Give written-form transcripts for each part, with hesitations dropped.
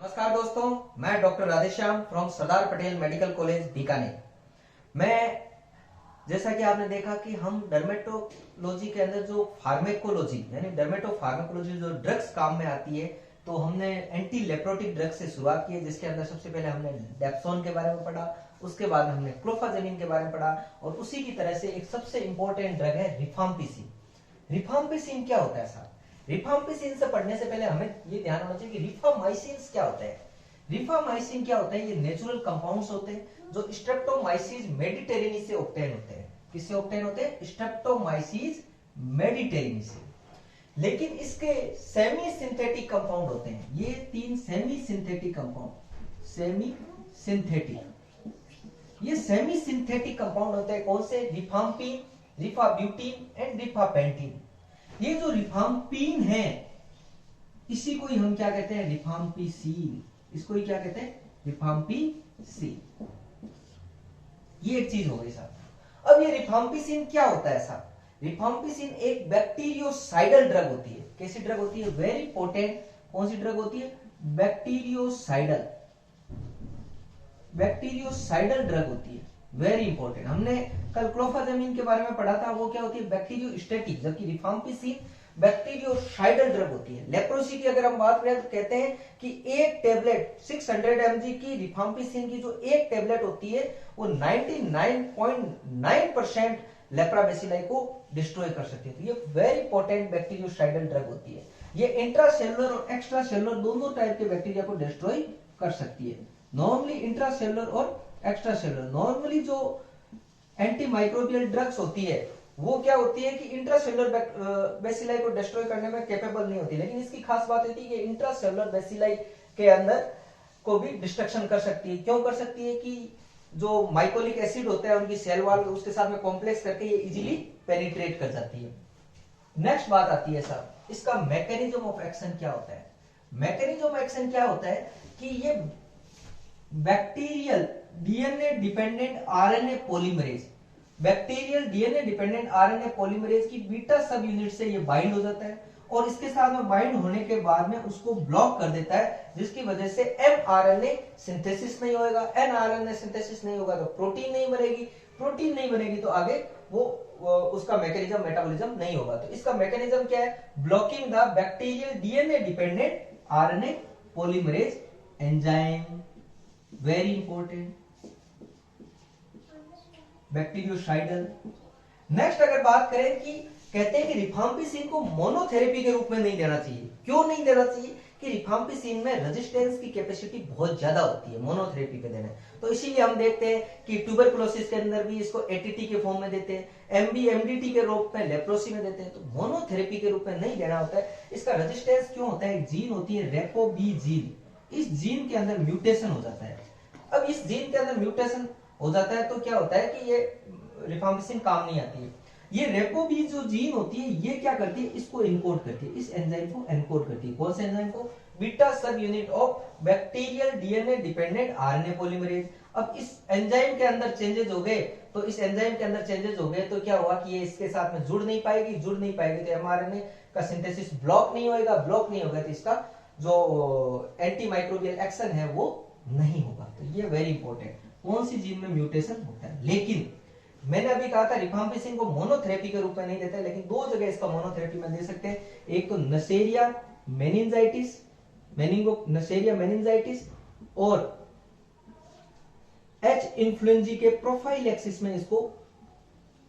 नमस्कार दोस्तों, मैं doctor Radheshyam from Sardar Patel medical college Bikaner. मैं जैसा कि आपने देखा कि हम डर्मेटोलॉजी के अंदर जो फार्मेकोलॉजी यानी डर्मेटोफार्मेकोलॉजी जो ड्रग्स काम में आती है, तो हमने एंटी लेप्रोटिक ड्रग से शुरुआत की है, जिसके अंदर सबसे पहले हमने डेप्सोन के बारे में पढ़ा, उसके बाद हमने क्लोफाजेमिन के बारे में पढ़ा और उसी की तरह से एक सबसे इंपॉर्टेंट ड्रग है रिफाम्पिसिन। रिफाम्पिसिन क्या होता है साहब? रिफाम्पिसिन से पढ़ने से पहले हमें ये ध्यान होना चाहिए कि रिफामाइसिन क्या होता है। रिफामाइसिन क्या होता है? ये नेचुरल कंपाउंड्स होते हैं जो स्ट्रेप्टोमाइसिस मेडिटेरिनी से ऑब्टेन होते हैं। किससे ऑब्टेन होते हैं? स्ट्रेप्टोमाइसिस मेडिटेरिनी से। लेकिन इसके सेमी सिंथेटिक कंपाउंड होते हैं। ये तीन semi synthetic compound, semi synthetic, ये सेमी सिंथेटिक कंपाउंड होते हैं। कौन से? Rifampin, rifabutin and rifapentine. ये जो रिफाम्पिन है, इसी को ही हम क्या कहते हैं? रिफाम्पिसिन। इसको ही क्या कहते हैं? रिफाम्पिसिन। ये एक चीज हो गई साहब। अब ये रिफाम्पिसिन क्या होता है साहब? रिफाम्पिसिन एक बैक्टीरियोसाइडल ड्रग होती है। कैसी ड्रग होती है? Very important. कौन सी ड्रग होती है? बैक्टीरियोसाइडल, बैक्टीरियोसाइडल ड्रग होती है। Very important. हमने कल क्लोफाजेमिन के बारे में पढ़ा था, वो क्या होती है? बैक्टीरियोस्टैटिक, जबकि रिफाम्पिसिन बैक्टीरियोसाइडल ड्रग होती है। लेप्रोसी की अगर हम बात करें तो कहते हैं कि एक टेबलेट 600 mg की रिफाम्पिसिन की जो एक टेबलेट होती है वो 99.9% लेप्राबेसिलाई को डिस्ट्रॉय कर सकती है। तो ये वेरी इंपॉर्टेंट बैक्टीरियोसाइडल ड्रग होती है। ये इंट्रासेलुलर और एक्स्ट्रासेलुलर दोनों टाइप के बैक्टीरिया को डिस्ट्रॉय कर सकती है। नॉर्मली इंट्रासेलुलर और एक्स्ट्रासेलुलर। नॉर्मली जो एंटीमाइक्रोबियल ड्रग्स होती है वो क्या होती है कि इंट्रासेलुलर बेसिलाई को डिस्ट्रॉय करने में कैपेबल नहीं होती, लेकिन इसकी खास बात होती है कि इंट्रासेलुलर बेसिलाई के अंदर को भी डिस्ट्रक्शन कर सकती है। क्यों कर सकती है? कि जो माइकोलिक एसिड होता है उनकी सेल वॉल उसके साथ में कॉम्प्लेक्स करके ये इजीली पेनिट्रेट कर जाती है। नेक्स्ट बात आती है साहब, इसका मैकेनिज्म ऑफ एक्शन क्या होता है? मैकेनिज्म ऑफ एक्शन क्या होता है कि ये bacterial DNA dependent RNA polymerase, bacterial DNA dependent RNA polymerase की बीटा सब यूनिट से ये बाइंड हो जाता है और इसके साथ में बाइंड होने के बाद में उसको ब्लॉक कर देता है, जिसकी वजह से एमआरएनए सिंथेसिस नहीं होगा। एनआरएनए सिंथेसिस नहीं होगा तो प्रोटीन नहीं बनेगी, प्रोटीन नहीं बनेगी तो आगे वो उसका मैकेनिज्म मेटाबॉलिज्म नहीं होगा। तो इसका मैकेनिज्म क्या है? Blocking the bacterial DNA dependent RNA polymerase enzyme. Very important, bacteriocidal. Next अगर बात करें कि कहते हैं कि रिफाम्पिसिन को मोनोथेरेपी के रूप में नहीं देना चाहिए। क्यों नहीं देना चाहिए? कि रिफाम्पिसिन में रेजिस्टेंस की कैपेसिटी बहुत ज्यादा होती है मोनोथेरेपी पे देने। तो इसीलिए हम देखते हैं कि ट्यूबरकुलोसिस के अंदर भी इसको एटीटी के फॉर्म में देते हैं, एमबीएमडीटी के रूप में लेप्रोसी में देते हैं। तो मोनोथेरेपी के रूप में नहीं देना होता है। इसका रेजिस्टेंस क्यों होता है? जीन होती है रेपोबी जीन, इस जीन के अंदर म्यूटेशन हो जाता है। अब इस जीन के अंदर म्यूटेशन हो जाता है तो क्या होता है कि ये रिफाम्पिसिन काम नहीं आती है। ये रेपोबी जो जीन होती है ये क्या करती है? इसको इनकोड करती है, इस एंजाइम को एनकोड करती है। कौन से एंजाइम को? बीटा सब unit of bacterial DNA dependent RNA polymerase. अब इस एंजाइम के अंदर चेंजेस हो गए, तो इस एंजाइम के अंदर चेंजेस हो गए तो क्या हुआ कि ये इसके साथ में जुड़ नहीं पाएगी, जुड़ नहीं पाएगी तो एमआरएनए का सिंथेसिस ब्लॉक नहीं होगा, ब्लॉक नहीं होगा तो इसका जो एंटी माइक्रोबियल एक्शन है वो नहीं होगा। तो ये वेरी इंपॉर्टेंट, कौन सी जीन में म्यूटेशन होता है। लेकिन मैंने अभी कहा था रिफाम्पिसिन को मोनोथेरेपी के रूप में नहीं देते, लेकिन दो जगह इसका मोनोथेरेपी में दे सकते हैं। एक तो नसेरिया मेनिंजाइटिस, नसेरिया मेनिंजाइटिस, और एच इन्फ्लुएंजी के प्रोफाइलैक्सिस में इसको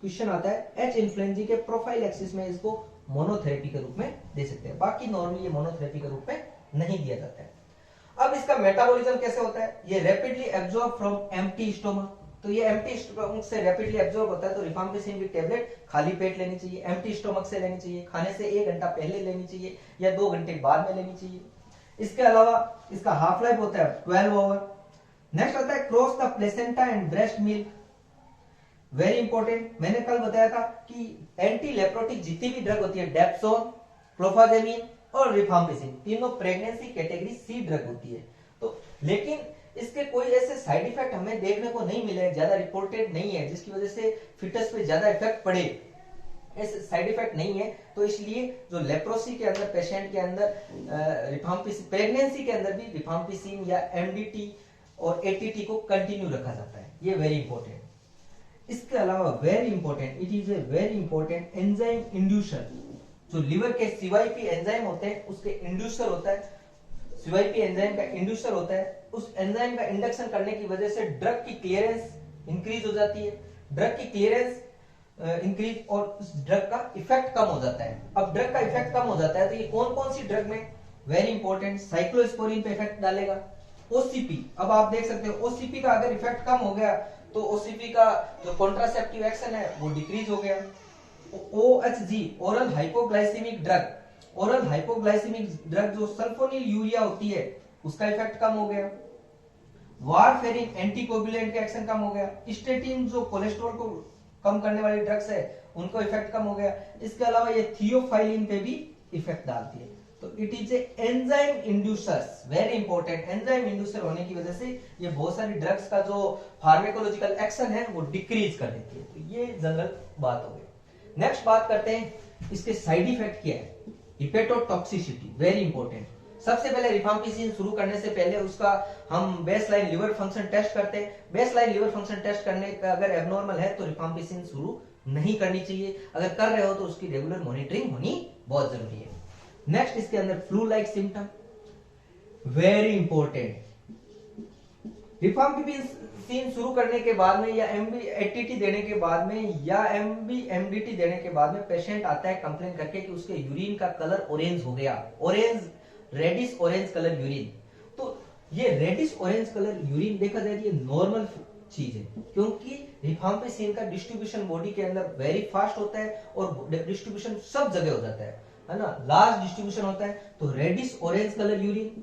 क्वेश्चन आता है, एच इन्फ्लुएंजी के प्रोफाइलैक्सिस में इसको मोनोथेरेपी के रूप में दे सकते हैं। बाकी नॉर्मली ये मोनोथेरेपी के रूप में नहीं दिया जाता है। अब इसका मेटाबॉलिज्म कैसे होता है? ये rapidly absorb from empty stomach. तो ये एम्प्टी स्टोमक से रैपिडली एब्जॉर्ब होता है। तो रिफाम्पिसिन की टेबलेट खाली पेट लेनी चाहिए, एम्प्टी स्टोमक से लेनी चाहिए, खाने से 1 घंटा पहले लेनी चाहिए या 2 घंटे बाद में लेनी चाहिए। इसके अलावा इसका हाफ लाइफ होता है 12 आवर। नेक्स्ट आता है cross the placenta and breast milk. Very important, मैंने कल बताया था कि एंटी लेप्रोटिक जितनी भी ड्रग होती है, डेप्सोन, क्लोफाजेमिन और रिफाम्पिसिन, तीनों प्रेगनेंसी कैटेगरी सी ड्रग होती है। तो लेकिन इसके कोई ऐसे साइड इफेक्ट हमें देखने को नहीं मिले, ज्यादा रिपोर्टेड नहीं है जिसकी वजह से फिटस पे ज्यादा इफेक्ट पड़े। ऐसे साइड इफेक्ट नहीं है। तो इसलिए जो लेप्रोसी के अंदर पेशेंट के अंदर रिफाम्पिसिन, प्रेगनेंसी के अंदर भी रिफाम्पिसिन या एमडीटी और एटीटी को कंटिन्यू रखा जाता है। ये वेरी इंपॉर्टेंट। इसके अलावा very important, it is a very important enzyme inducer. जो लिवर के सीवाईपी एंजाइम होते हैं उसके इंड्यूसर होता है, सीवाईपी एंजाइम का इंड्यूसर होता है। उस एंजाइम का इंडक्शन करने की वजह से ड्रग की क्लियरेंस इंक्रीज हो जाती है, ड्रग की क्लियरेंस इंक्रीज और उस ड्रग का इफेक्ट कम हो जाता है। अब ड्रग का इफेक्ट कम हो जाता है तो ये कौन कौन सी ड्रग में वेरी इंपॉर्टेंट, साइक्लोस्पोरिन पे इफेक्ट डालेगा, ओसीपी। अब आप देख सकते हो ओसीपी का अगर इफेक्ट कम हो गया तो ओसीपी का जो कॉन्ट्रासेप्टिव एक्शन है वो डिक्रीज हो गया। OHG, oral hypoglycaemic drug, oral hypoglycaemic drug जो सल्फोनिल यूरिया होती है उसका इफेक्ट कम हो गया। वारफेरिन एंटीकोगुलेंट का एक्शन कम हो गया। स्टेटिन जो कोलेस्ट्रॉल को कम करने वाली ड्रग्स है उनको इफेक्ट कम हो गया। इसके अलावा ये थियोफाइलिन पे भी इफेक्ट डालती है। तो it is enzyme inducers, very important. Enzyme inducer होने की वजह से ये बहुत सारी ड्रग्स का जो फार्मेकोलॉजिकल एक्शन है वो डिक्रीज कर देती है। तो ये जनरल बात हो गई। नेक्स्ट बात करते हैं इसके साइड इफेक्ट क्या है। Hepatotoxicity, very important. सबसे पहले रिफाम्पिसिन शुरू करने से पहले उसका हम बेसलाइन लिवर फंक्शन टेस्ट करते हैं। बेसलाइन लिवर फंक्शन टेस्ट करने का अगर एबनॉर्मल है तो रिफाम्पिसिन शुरू नहीं करनी चाहिए। अगर कर रहे हो तो उसकी रेगुलर मॉनिटरिंग होनी बहुत जरूरी है। नेक्स्ट इसके अंदर flu like symptom, very important. Rifampicin शुरू करने के बाद में या एटीटी देने के बाद में या एमडीटी देने के बाद में पेशेंट आता है कंप्लेन करके कि उसके यूरिन का कलर ऑरेंज हो गया, orange, reddish orange colour urine. तो ये रेडिश ऑरेंज कलर यूरिन देखा जाए ये नॉर्मल चीज है, क्योंकि रिफाम्पिसिन का डिस्ट्रीब्यूशन बॉडी के अंदर वेरी फास्ट होता है और डिस्ट्रीब्यूशन सब जगह हो जाता है ना, लार्ज डिस्ट्रीब्यूशन होता है। तो reddish orange colour urine,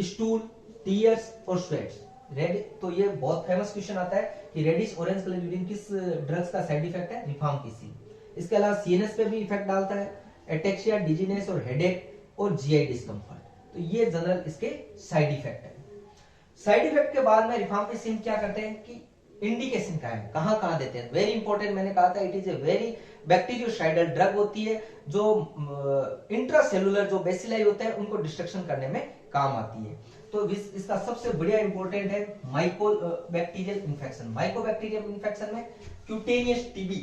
stool, tears और स्वेट्स, तो ये बहुत फेमस क्वेश्चन आता है कि रेडिश ऑरेंज कलर यूरिन किस ड्रग्स का साइड इफेक्ट है, रिफाम्पिसिन। इसके अलावा सीएनएस पे भी इफेक्ट डालता है, एटेक्सिया, डिजीनेस और हेडेक और जीआई डिस्कम्फर्ट। तो ये जनरल इसके साइड इफेक्ट है। साइड इफेक्ट के बाद में रिफाम्पिसिन क्या करते हैं कि इंडिकेशन का है, कहां कहां देते हैं, वेरी इंपॉर्टेंट। मैंने कहा था it is a very bacteriocidal drug होती है जो इंट्रासेलुलर जो बेसिलाई होते हैं उनको डिस्ट्रक्शन करने में काम आती है। तो इसका सबसे बढ़िया इंपॉर्टेंट है माइकोबैक्टीरियल इन्फेक्शन। माइकोबैक्टीरियल इन्फेक्शन में क्यूटेनियस टीबी,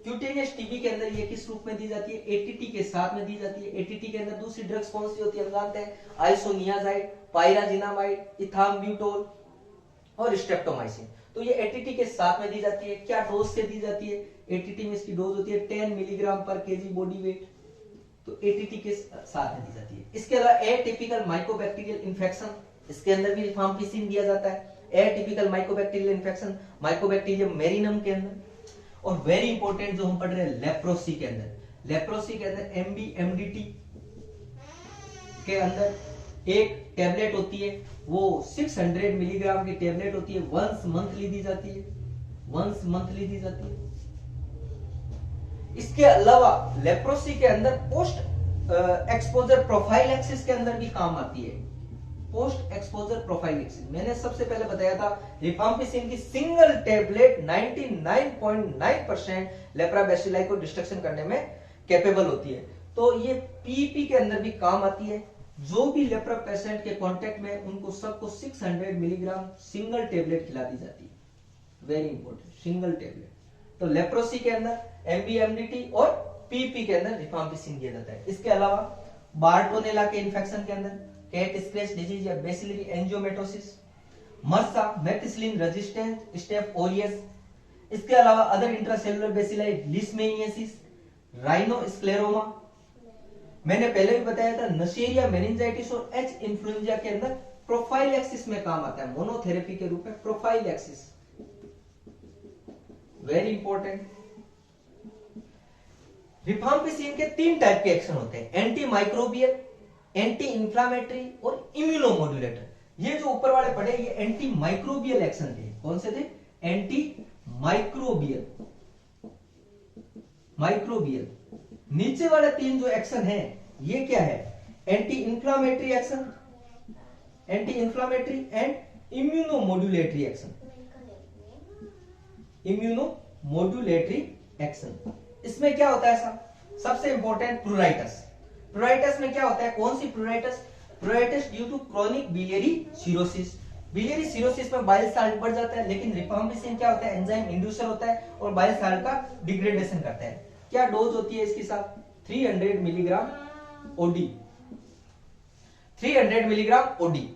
क्यूटेनियस टीबी के अंदर ये किस रूप में दी जाती है, एटीटी के साथ में दी जाती है। एटीटी के अंदर दूसरी ड्रग्स कौन सी होती है हम जानते हैं, आइसोनियाजाइड, पायराजिनामाइड, इथाम्ब्यूटोल और स्ट्रेप्टोमाइसिन। तो ये एटीटी के साथ में दी जाती है। क्या डोज से दी जाती है, एटीटी में इसकी डोज होती है 10 मिलीग्राम पर केजी बॉडी वेट, तो एटीटी के साथ में दी जाती है। इसके अलावा एटिपिकल माइकोबैक्टीरियल इन्फेक्शन, इसके अंदर भी रिफाम्पिसिन दिया जाता है। एटिपिकल माइकोबैक्टीरियल इन्फेक्शन माइकोबैक्टीरियम मेरिनम के अंदर। और वेरी इंपॉर्टेंट जो हम पढ़ रहे हैं लेप्रोसी के अंदर, लेप्रोसी के अंदर एमबीएमडीटी के अंदर एक टेबलेट होती है, वो 600 मिलीग्राम की टेबलेट होती है, वंस मंथली दी जाती है, वंस मंथली दी जाती है। इसके अलावा लेप्रोसी के अंदर पोस्ट एक्सपोजर प्रोफाइलैक्सिस के अंदर भी काम आती है। पोस्ट एक्सपोजर प्रोफाइलैक्सिस मैंने सबसे पहले बताया था, रिफाम्पिसिन की सिंगल टेबलेट 99.9% लेप्राबैसिलाई को डिस्ट्रक्शन करने में कैपेबल होती है। तो ये पीपी के अंदर भी काम आती है। जो भी लेप्रा पेशेंट के कांटेक्ट में उनको सबको 600 मिलीग्राम सिंगल टेबलेट खिला दी जाती है, वेरी इंपॉर्टेंट, सिंगल टेबलेट। तो लेप्रोसी के अंदर एमबीएमडीटी और पीपी के अंदर रिफाम्पिसिन दिया जाता है। इसके अलावा बार्टोनेला के इन्फेक्शन के अंदर कैट स्क्रैच डिजीज या bacillary एंजियोमेटोसिस, मर्सा, methicillin resistant Steph Orius. इसके अलावा अदर इंट्रासेलुलर बेसिलाई, लीशमैनियासिस, राइनोस्क्लेरोमा। मैंने पहले भी बताया था नशेरिया मेनिंजाइटिस और एच इन्फ्लुएंजा के अंदर प्रोफाइलैक्सिस में काम आता है, मोनोथेरेपी के रूप में प्रोफाइलैक्सिस, वेरी इंपॉर्टेंट। रिफाम्पिसिन के 3 टाइप के एक्शन होते हैं, एंटी माइक्रोबियल, एंटी इंफ्लामेटरी और इम्यूनोमोड्यूलेटर। ये जो ऊपर वाले पढ़े ये एंटी माइक्रोबियल एक्शन थे। कौन से थे, एंटी माइक्रोबियल, माइक्रोबियल। नीचे वाले 3 जो एक्शन है ये क्या है, anti inflammatory action, anti inflammatory and immunomodulatory action, immunomodulatory action. इसमें क्या होता है साहब, सबसे इंपॉर्टेंट प्रूराइटस। प्रूराइटस में क्या होता है, कौन सी pruritus, pruritus due to chronic biliary cirrhosis. Biliary cirrhosis में बाइल साल्ट बढ़ जाता है, लेकिन रिफाम्पिसिन क्या होता है, एंजाइम इंड्यूसर होता है और बाइल साल्ट का डिग्रेडेशन करता है। क्या डोज होती है इसकी साहब, 300 milligram OD, 300 milligram OD.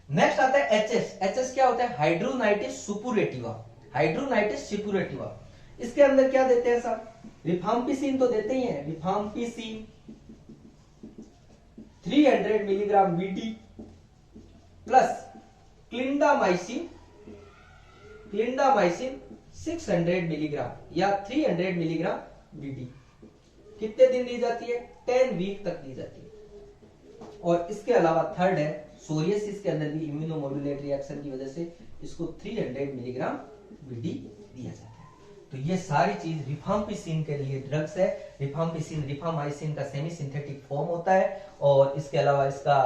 Next आता है एचएस। एचएस क्या होता है, हाइड्रोनाइटिस सुपुरेटिवा, हाइड्रोनाइटिस सुपुरेटिवा। इसके अंदर क्या देते हैं साहब, रिफाम्पिसिन तो देते ही हैं, rifampicin 300 milligram BT plus clindamycin, clindamycin 600 milligram या 300 मिलीग्राम बीटी। कितने दिन दी जाती है, 10 वीक तक दी जाती है। और इसके अलावा थर्ड है सोरियासिस के अंदर भी इम्यूनोमोड्यूलेटरी एक्शन की वजह से इसको 300 मिलीग्राम बीडी दिया जाता है। तो ये सारी चीज रिफाम्पिसिन के लिए ड्रग्स है। रिफाम्पिसिन रिफामाइसिन का सेमी सिंथेटिक फॉर्म होता है और इसके अलावा इसका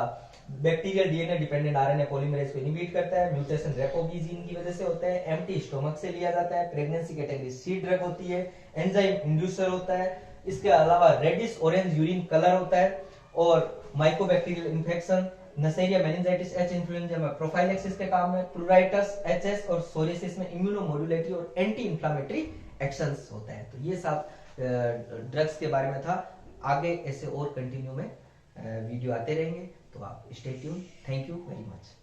bacterial DNA dependent RNA polymerase को इनहिबिट करता है। म्यूटेशन रेपोगी जीन की वजह से होता है। एम्प्टी स्टोमक से लिया जाता है। प्रेगनेंसी कैटेगरी सी ड्रग होती है। एंजाइम इंड्यूसर होता है। इसके अलावा रेडिश ऑरेंज यूरिन कलर होता है और mycobacterial infection, Neisseria meningitis, H influenza में प्रोफाइलैक्सिस के काम में, प्लूराइटस, एचएस और सोरियासिस में इम्यूनोमोड्यूलेटरी और एंटी इंफ्लेमेटरी एक्शंस होते हैं। तो ये सब ड्रग्स के बारे में था। आगे ऐसे और कंटिन्यू में वीडियो आते रहेंगे, तो आप stay tune. Thank you very much.